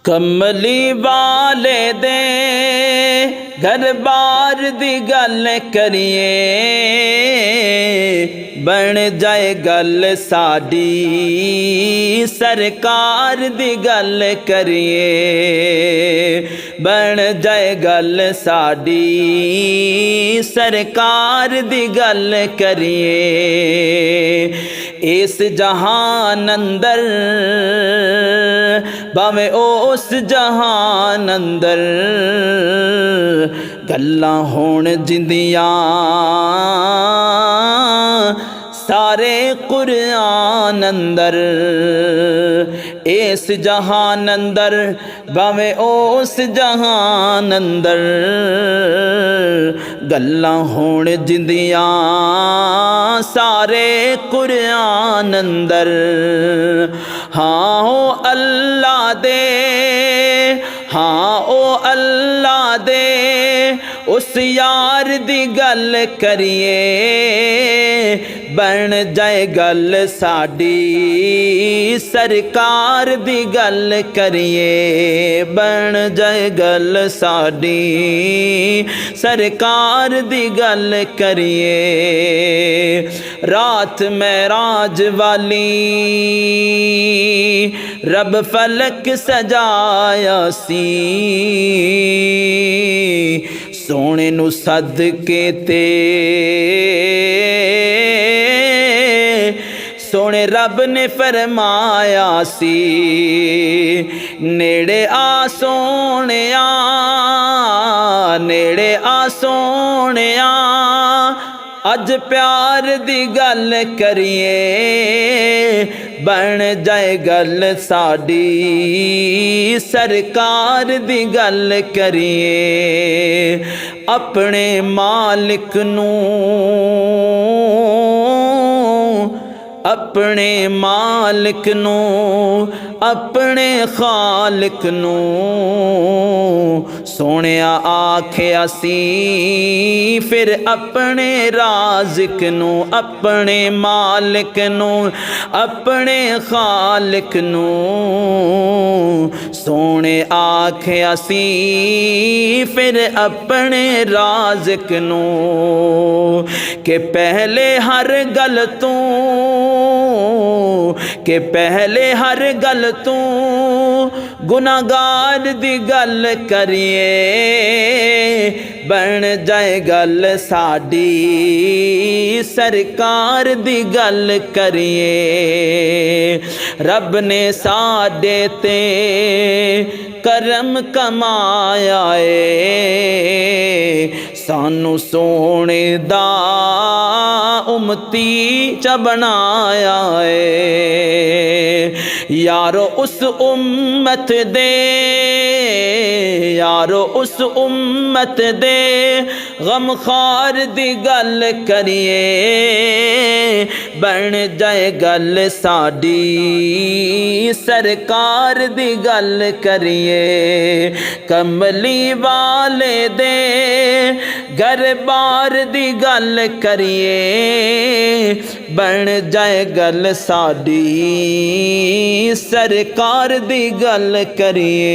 کملی والے دے گھر بار دی گل کریے بن جائے گل ساڈی سرکار دی گل کریے بن جائے گل ساڈی سرکار دی گل کریے اس جہان اندر باویں اس جہان اندر گلاں ہون جندیاں سارے قرآن اندر اس جہان اندر باویں اس جہان اندر گلاں ہون جندیاں سارے قرآن اندر ہاں او اللہ دے ہاں او اللہ دے اس یار دی گل کریے بن جائے گل ساڈی سرکار دی گل کریے بن جائے گل ساڈی سرکار دی گل کریے رات معراج والی رب فلک سجایا سی سونے نو صدقے تے سونے رب نے فرمایا سی نیڑے آ سونیا نیڑے آ سونیا اج پیار دی گل کریے بن جائے گل ساڈی سرکار دی گل کریے اپنے مالک نو اپنے مالک نو اپنے خالق نو سونیا آکھیا سی پھر اپنے رازق نو اپنے مالک نو اپنے خالق نو سونے آکھیا سی پھر اپنے رازق نو کہ پہلے ہر گل تو کہ پہلے ہر گل تو گناہگار دی گل کریے بن جائے گل ساڈی سرکار دی گل کریے رب نے ساڈے تے کرم کمایا ہے سانو سونے دا امتی چ بنایا ہے یارو اس امت دے یارو اس امت دے غم خار دی گل کریے بن جائے گل ساڈی سرکار دی گل کریے کملی والے دے گھر بار دی گل کریے بن جائے گل ساڈی سرکار دی گل کریے